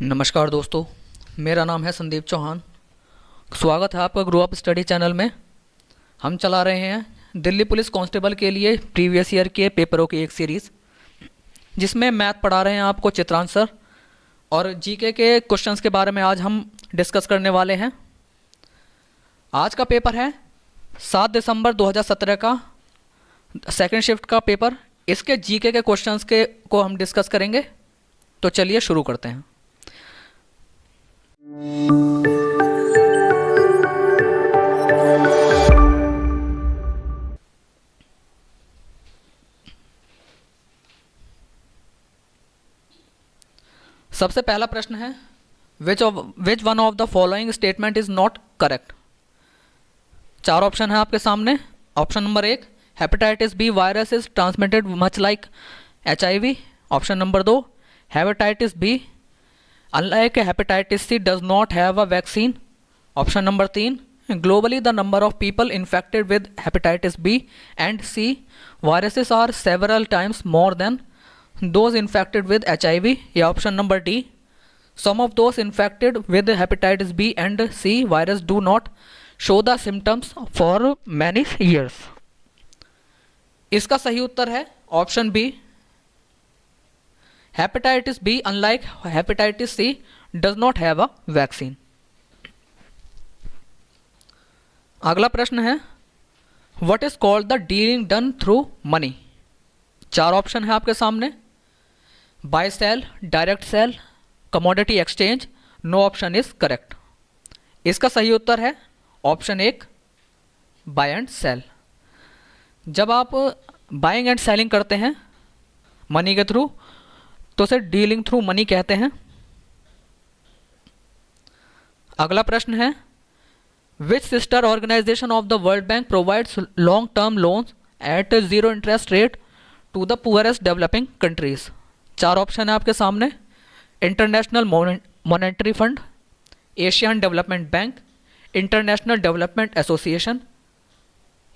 नमस्कार दोस्तों, मेरा नाम है संदीप चौहान। स्वागत है आपका ग्रो अप स्टडी चैनल में। हम चला रहे हैं दिल्ली पुलिस कांस्टेबल के लिए प्रीवियस ईयर के पेपरों की एक सीरीज़, जिसमें मैथ पढ़ा रहे हैं आपको चित्रांश और जीके के क्वेश्चंस के बारे में आज हम डिस्कस करने वाले हैं। आज का पेपर है 7 दिसंबर 2017 का सेकंड शिफ्ट का पेपर। इसके जीके के क्वेश्चंस को हम डिस्कस करेंगे। तो चलिए शुरू करते हैं। सबसे पहला प्रश्न है, which one of the following statement is not correct. चार ऑप्शन है आपके सामने। Option number 1, hepatitis B virus is transmitted much like HIV। Option number 2, hepatitis B unlike hepatitis C does not have a vaccine। Option number 3, globally the number of people infected with hepatitis B and C viruses are several times more than those infected with HIV। या option number D, some of those infected with hepatitis B and C virus do not show the symptoms for many years। इसका सही उत्तर है option B, hepatitis B unlike hepatitis C does not have a vaccine. अगला प्रश्न है, what is called the dealing done through money. चार option है आपके सामने। Buy sell, direct sell, commodity exchange, no option is correct. इसका सही उत्तर है ऑप्शन 1, बाय एंड सेल। जब आप बाइंग एंड सेलिंग करते हैं मनी के थ्रू तो उसे डीलिंग थ्रू मनी कहते हैं। अगला प्रश्न है, which sister organisation of the World Bank provides long term loans at 0 interest rate to the poorest developing countries. चार ऑप्शन है आपके सामने। International Monetary Fund, Asian Development Bank, International development Association,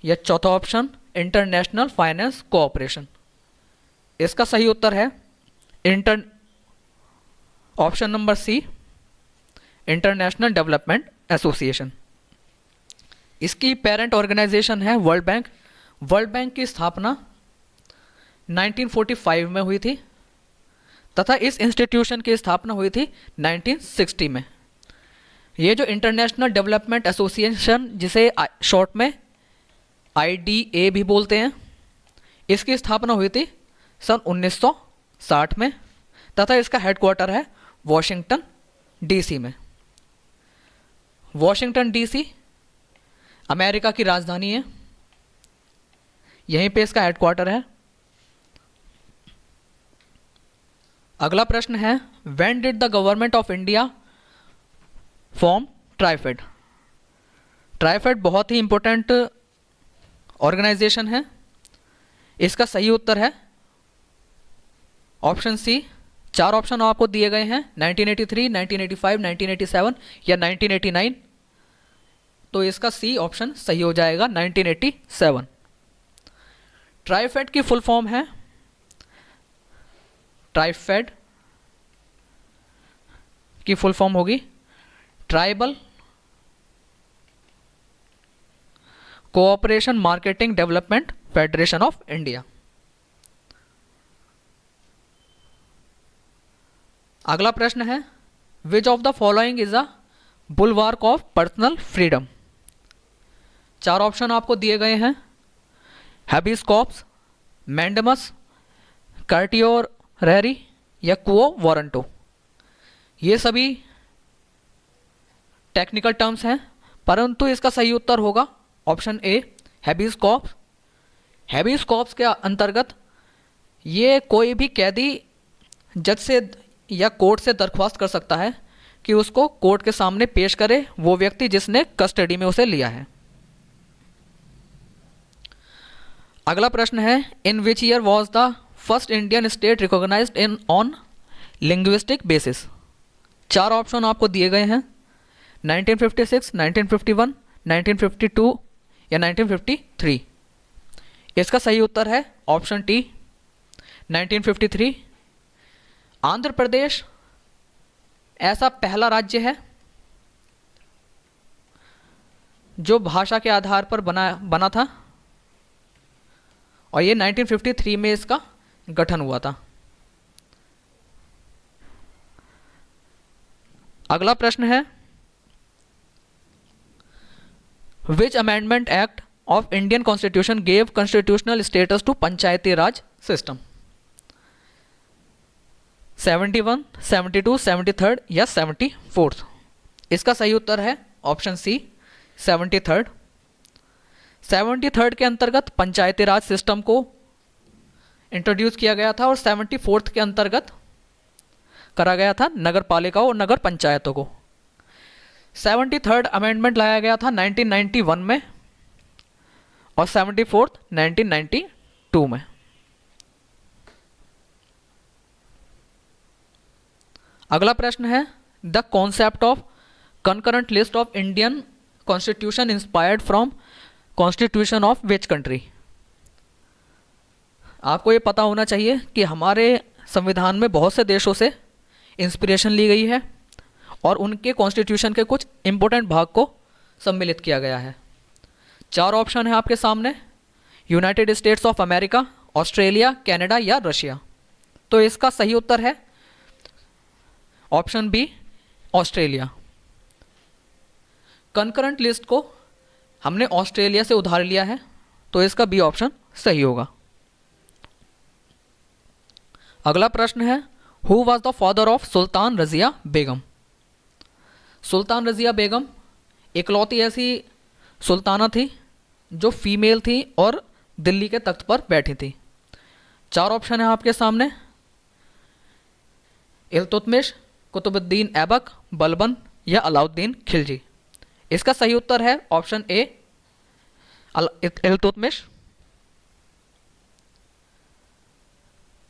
या चौथा ऑप्शन इंटरनेशनल फाइनेंस कोऑपरेशन। इसका सही उत्तर है option number C, international development association. इसकी पेरेंट ऑर्गेनाइजेशन है वर्ल्ड बैंक। वर्ल्ड बैंक की स्थापना 1945 में हुई थी तथा इस इंस्टीट्यूशन की स्थापना हुई थी 1960 में। ये जो इंटरनेशनल डेवलपमेंट एसोसिएशन, जिसे शॉर्ट में IDA भी बोलते हैं, इसकी स्थापना हुई थी सन 1960 में तथा इसका हेडक्वार्टर है वॉशिंगटन DC में। वॉशिंगटन DC अमेरिका की राजधानी है, यहीं पे इसका हेडक्वार्टर है। अगला प्रश्न है, when did the government of India form TRIFED. TRIFED बहुत ही इंपॉर्टेंट ऑर्गेनाइजेशन है। इसका सही उत्तर है ऑप्शन सी। चार ऑप्शन आपको दिए गए हैं, 1983, 1985, 1987 या 1989। तो इसका सी ऑप्शन सही हो जाएगा, 1987। ट्राइफेड की फुल फॉर्म है, ट्राइफेड की फुल फॉर्म होगी tribal cooperation marketing development federation of India. अगला प्रश्न है, which of the following is a bulwark of personal freedom. चार ऑप्शन आपको दिए गए हैं, हैबिस कॉर्पस, मैंडमस, कार्टियोरेरी या क्वो वारंटो। ये सभी टेक्निकल टर्म्स हैं, परंतु इसका सही उत्तर होगा option A, habeas corpus. Habeas corpus के अंतर्गत ये कोई भी कैदी जज से या कोर्ट से दरख्वास्त कर सकता है कि उसको कोर्ट के सामने पेश करे वो व्यक्ति जिसने कस्टडी में उसे लिया है। अगला प्रश्न है, in which year was the first Indian state recognised in on linguistic basis. चार ऑप्शन आपको दिए गए हैं, 1956, 1951, 1952 या 1953। इसका सही उत्तर है ऑप्शन टी, 1953। आंध्र प्रदेश ऐसा पहला राज्य है जो भाषा के आधार पर बना था, और ये 1953 में इसका गठन हुआ था। अगला प्रश्न है, which amendment act of Indian constitution gave constitutional status to Panchayati Raj system? 71, 72, 73 या 74? इसका सही उत्तर है ऑप्शन सी 73। 73 के अंतर्गत पंचायती राज सिस्टम को इंट्रोड्यूस किया गया था और 74 के अंतर्गत करा गया था नगर पालिकाओं और नगर पंचायतों को। 73 अमेंडमेंट लाया गया था 1991 में और 74 1992 में। अगला प्रश्न है, the concept of concurrent list of Indian constitution inspired from constitution of which country? आपको ये पता होना चाहिए कि हमारे संविधान में बहुत से देशों से इंस्पिरेशन ली गई है और उनके कॉन्स्टिट्यूशन के कुछ इंपॉर्टेंट भाग को सम्मिलित किया गया है। 4 ऑप्शन है आपके सामने, United States of America, Australia, Canada या रशिया। तो इसका सही उत्तर है option B, Australia. Concurrent list को हमने ऑस्ट्रेलिया से उधार लिया है, तो इसका बी ऑप्शन सही होगा। अगला प्रश्न है, who was the father of Sultan Razia Begum? Sultan Razia Begum इकलौती ऐसी सुल्ताना थी जो फीमेल थी और दिल्ली के तख्त पर बैठी थी। 4 ऑप्शन है आपके सामने, इल्तुतमिश, कुतुबुद्दीन ऐबक, बलबन या अलाउद्दीन खिलजी। इसका सही उत्तर है ऑप्शन ए, इल्तुतमिश।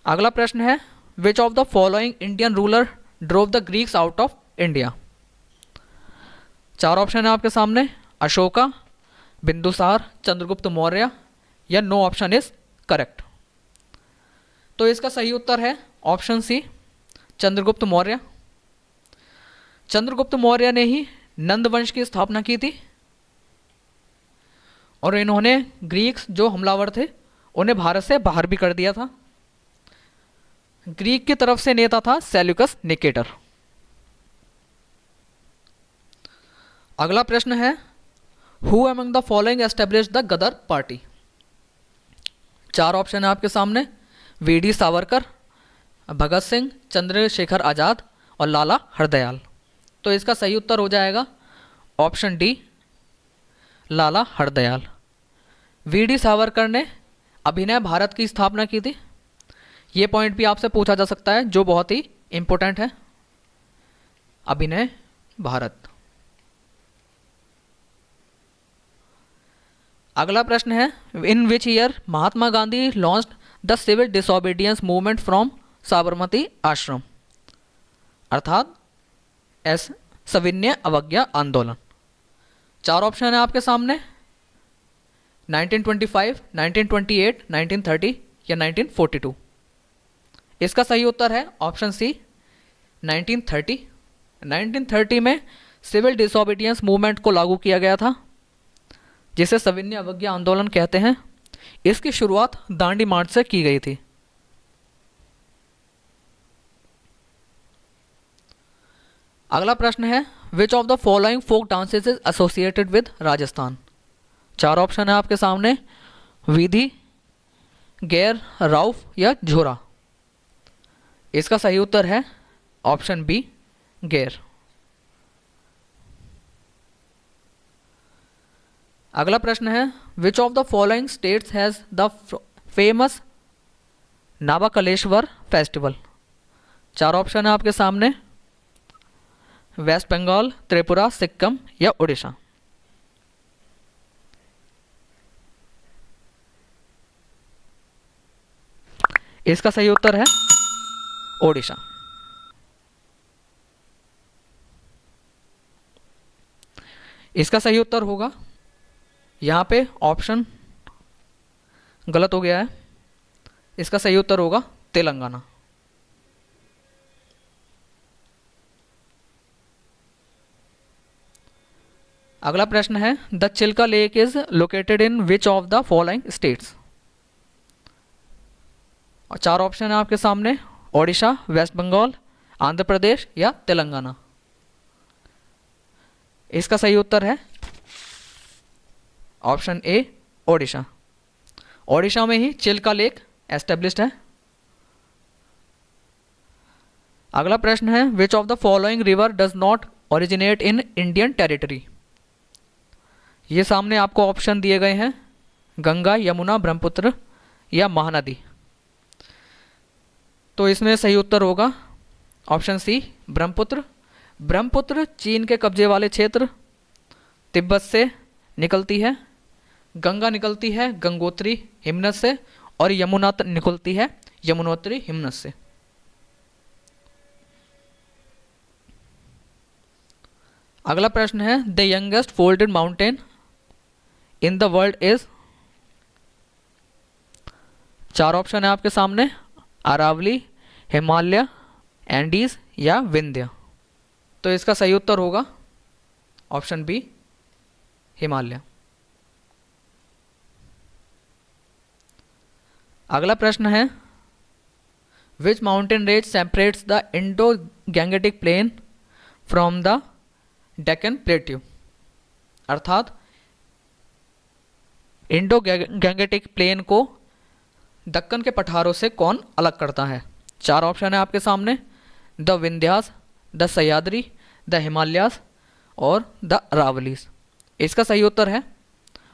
अगला प्रश्न है, which of the following Indian ruler drove the Greeks out of India? 4 option है आपके सामने, अशोका, बिंदुसार, चंद्रगुप्त मौर्य या नो ऑप्शन इज करेक्ट। तो इसका सही उत्तर है ऑप्शन सी, चंद्रगुप्त मौर्य। चंद्रगुप्त मौर्य ने ही नंद वंश की स्थापना की थी और इन्होंने ग्रीक्स जो हमलावर थे उन्हें भारत से बाहर भी कर दिया था। ग्रीक की तरफ से नेता था सेल्यूकस निकेटर। अगला प्रश्न है, who among the following establish the Ghadar party? 4 option है आपके सामने, वी.डी. सावरकर, भगत सिंह, चंद्रशेखर आज़ाद और लाला हरदयाल। तो इसका सही उत्तर हो जाएगा option D, Lala Hardayal. V D. Savarkar ने अभिनय भारत की स्थापना की थी। ये पॉइंट भी आपसे पूछा जा सकता है जो बहुत ही इंपॉर्टेंट है, अभिनय भारत। अगला प्रश्न है, in which year Mahatma Gandhi launched the civil disobedience movement from Sabarmati Ashram? अर्थात सविनय अवज्ञा आंदोलन। 4 ऑप्शन है आपके सामने, 1925, 1928, 1930 या 1942। इसका सही उत्तर है ऑप्शन सी, 1930। 1930 में सिविल डिसोबीडियंस मूवमेंट को लागू किया गया था, जिसे सविनय अवज्ञा आंदोलन कहते हैं। इसकी शुरुआत दांडी मार्च से की गई थी। अगला प्रश्न है, which of the following folk dances is associated with Rajasthan? 4 option है आपके सामने, विधि, गैर, राउफ या झोरा। इसका सही उत्तर है ऑप्शन बी, गैर। अगला प्रश्न है, which of the following states has the famous Nabakalebara festival? 4 option है आपके सामने, वेस्ट बंगाल, त्रिपुरा, सिक्किम या उड़ीसा। इसका सही उत्तर है ओडिशा। इसका सही उत्तर होगा, यहाँ पे ऑप्शन गलत हो गया है, इसका सही उत्तर होगा तेलंगाना। अगला प्रश्न है the Chilka lake is located in which of the following states. और 4 ऑप्शन है आपके सामने, ओडिशा, वेस्ट बंगाल, आंध्र प्रदेश या तेलंगाना। इसका सही उत्तर है ऑप्शन ए, ओडिशा। ओडिशा में ही चिल्का लेक एस्टेब्लिश्ड है। अगला प्रश्न है which of the following river does not originate in Indian territory. ये सामने आपको ऑप्शन दिए गए हैं, गंगा, यमुना, ब्रह्मपुत्र या महानदी। तो इसमें सही उत्तर होगा ऑप्शन सी, ब्रह्मपुत्र। ब्रह्मपुत्र चीन के कब्जे वाले क्षेत्र तिब्बत से निकलती है, गंगा निकलती है गंगोत्री हिमनद से, और यमुना निकलती है यमुनोत्री हिमनद से। अगला प्रश्न है the youngest folded mountain in the world is. 4 option है आपके सामने, अरावली, हिमालय, एंडीज या विंध्य। तो इसका सही उत्तर होगा ऑप्शन बी, हिमालय। अगला प्रश्न है which mountain range separates the Indo Gangetic plain from the Deccan plateau. अर्थात इंडो गैंगेटिक प्लेन को दक्कन के पठारों से कौन अलग करता है। 4 ऑप्शन है आपके सामने, the Vindhyas, the Sahyadri, the Himalayas और द अरावलीज। इसका सही उत्तर है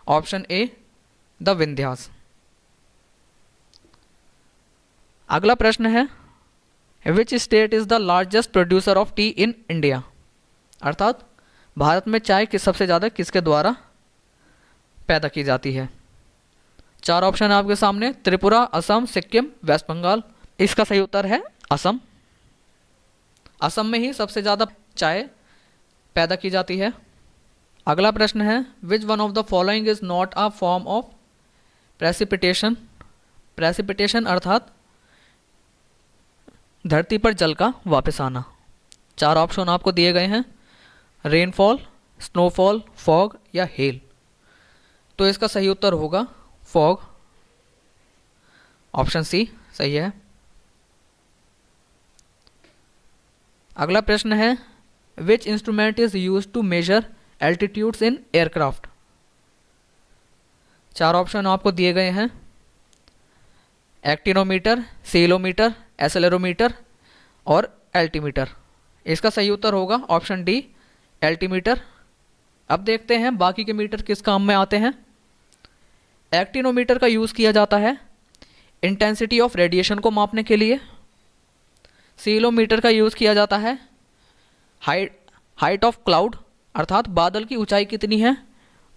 ऑप्शन ए, द विंध्यास। अगला प्रश्न है which state is the largest producer of T in India. अर्थात भारत में चाय सबसे ज़्यादा किसके द्वारा पैदा की जाती है। 4 ऑप्शन है आपके सामने, त्रिपुरा, असम, सिक्किम, वेस्ट बंगाल। इसका सही उत्तर है असम। असम में ही सबसे ज़्यादा चाय पैदा की जाती है। अगला प्रश्न है which one of the following is not a form of precipitation. Precipitation अर्थात धरती पर जल का वापस आना। 4 ऑप्शन आपको दिए गए हैं, रेनफॉल, स्नोफॉल, फॉग या हेल। तो इसका सही उत्तर होगा फॉग, ऑप्शन सी सही है। अगला प्रश्न है which instrument is use to measure altitudes in aircraft. 4 option आपको दिए गए हैं, एक्टिनोमीटर, सीलोमीटर, एसेलेरोमीटर और एल्टीमीटर। इसका सही उत्तर होगा ऑप्शन डी, एल्टीमीटर। अब देखते हैं बाकी के मीटर किस काम में आते हैं। एक्टिनोमीटर का यूज़ किया जाता है इंटेंसिटी ऑफ रेडिएशन को मापने के लिए। सीलोमीटर का यूज़ किया जाता है हाइट ऑफ क्लाउड अर्थात बादल की ऊंचाई कितनी है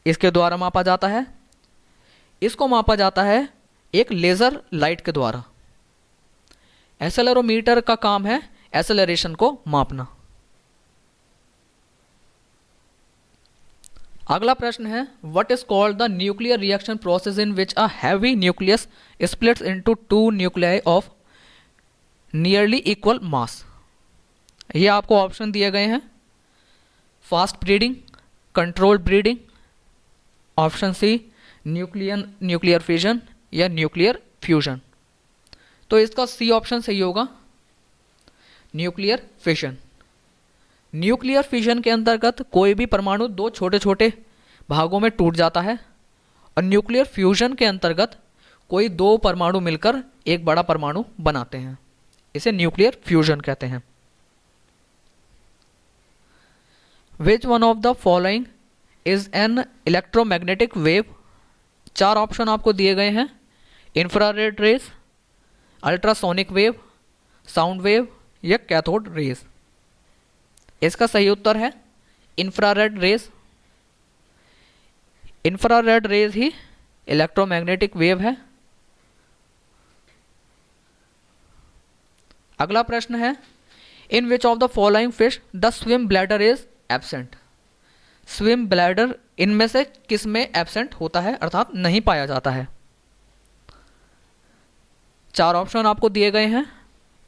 इसके द्वारा मापा जाता है। इसको मापा जाता है एक लेज़र लाइट के द्वारा। एसेलेरोमीटर का काम है एसेलरेशन को मापना। अगला प्रश्न है what is called the nuclear reaction process in which a heavy nucleus splits into 2 nuclei of nearly equal mass. ये आपको ऑप्शन दिए गए हैं, fast breeding, controlled breeding, option C nuclear fission या न्यूक्लियर फ्यूजन। तो इसका सी ऑप्शन सही होगा, न्यूक्लियर फिजन। न्यूक्लियर फिजन के अंतर्गत कोई भी परमाणु 2 छोटे छोटे भागों में टूट जाता है और न्यूक्लियर फ्यूजन के अंतर्गत कोई 2 परमाणु मिलकर एक बड़ा परमाणु बनाते हैं। इसे न्यूक्लियर फ्यूजन कहते हैं। Which one of the following is an electromagnetic wave. 4 option आपको दिए गए हैं, infrared rays, ultrasonic wave, sound wave या कैथोड रेज। इसका सही उत्तर है इंफ्रारेड रेज। इंफ्रारेड रेज ही इलेक्ट्रोमैग्नेटिक वेव है। अगला प्रश्न है in which of the following fish the swim bladder is absent. Swim bladder इनमें से किस में एब्सेंट होता है अर्थात नहीं पाया जाता है। 4 ऑप्शन आपको दिए गए हैं,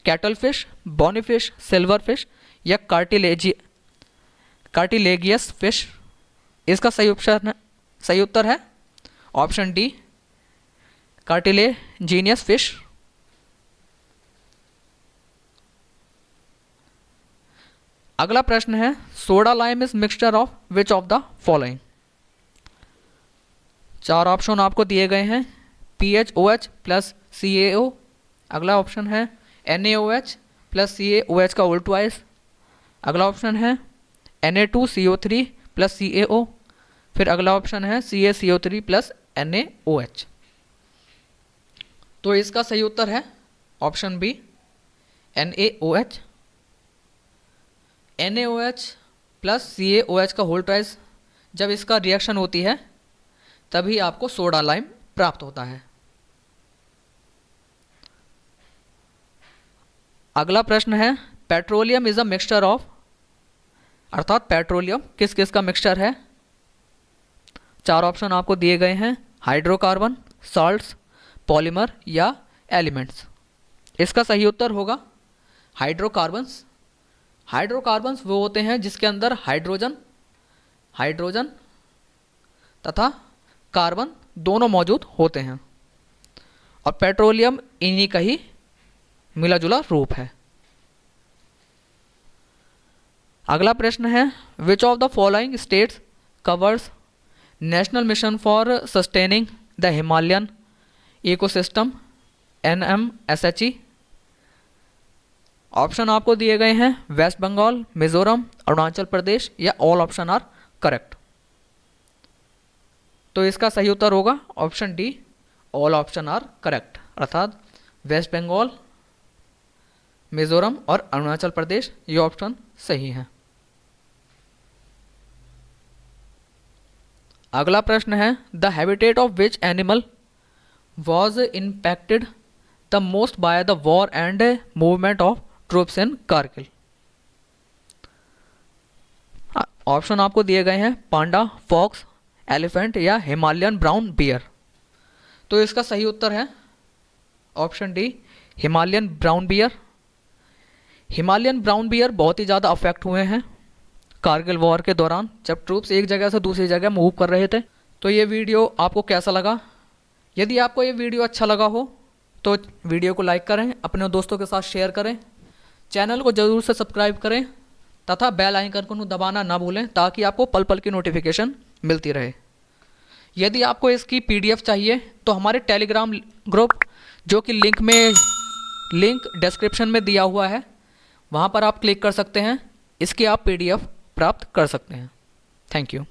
cuttle fish, bony fish, silver fish या कार्टिलेजियस फिश। इसका सही उत्तर है ऑप्शन डी, कार्टिलेजिनियस फिश। अगला प्रश्न है soda lime is mixture of which of the following. 4 option आपको दिए गए हैं, PHOH प्लस CaO, अगला ऑप्शन है NaOH प्लस CaOH का उल्ट ट्वाइस, अगला ऑप्शन है Na2CO3 प्लस CaO, फिर अगला ऑप्शन है CaCO3 प्लस NaOH। तो इसका सही उत्तर है option B, NaOH। NaOH plus CaOH का होल ट्वाइस जब इसका रिएक्शन होती है तभी आपको सोडा लाइम प्राप्त होता है। अगला प्रश्न है petroleum is a mixture of, अर्थात पेट्रोलियम किस किस का मिक्सचर है। 4 ऑप्शन आपको दिए गए हैं, हाइड्रोकार्बन, सॉल्ट्स, पॉलीमर या एलिमेंट्स। इसका सही उत्तर होगा हाइड्रोकार्बन्स। हाइड्रोकार्बन्स वो होते हैं जिसके अंदर हाइड्रोजन तथा कार्बन दोनों मौजूद होते हैं, और पेट्रोलियम इन्हीं का ही मिला जुला रूप है। अगला प्रश्न है which of the following states covers national mission for sustaining the Himalayan ecosystem NMSHE। Option आपको दिए गए हैं वेस्ट बंगाल, मिजोरम, अरुणाचल प्रदेश या ऑल ऑप्शन आर करेक्ट। तो इसका सही उत्तर होगा option D, all option are correct, अर्थात वेस्ट बंगाल, मिजोरम और अरुणाचल प्रदेश ये ऑप्शन सही हैं। अगला प्रश्न है the habitat of which animal was impacted the most by the war and movement of troops in Kargil. Option आपको दिए गए हैं पांडा, फॉक्स, एलिफेंट या हिमालयन ब्राउन बियर। तो इसका सही उत्तर है option D, Himalayan brown bear. Himalayan brown bear बहुत ही ज़्यादा अफेक्ट हुए हैं कारगिल वॉर के दौरान, जब ट्रूप्स एक जगह से दूसरी जगह मूव कर रहे थे। तो ये वीडियो आपको कैसा लगा? यदि आपको ये वीडियो अच्छा लगा हो तो वीडियो को लाइक करें, अपने दोस्तों के साथ शेयर करें, चैनल को ज़रूर से सब्सक्राइब करें तथा बेल आइकन को दबाना ना भूलें ताकि आपको पल पल की नोटिफिकेशन मिलती रहे। यदि आपको इसकी PDF चाहिए तो हमारे टेलीग्राम ग्रुप, जो कि लिंक डिस्क्रिप्शन में दिया हुआ है, वहाँ पर आप क्लिक कर सकते हैं, इसकी आप PDF प्राप्त कर सकते हैं। Thank you.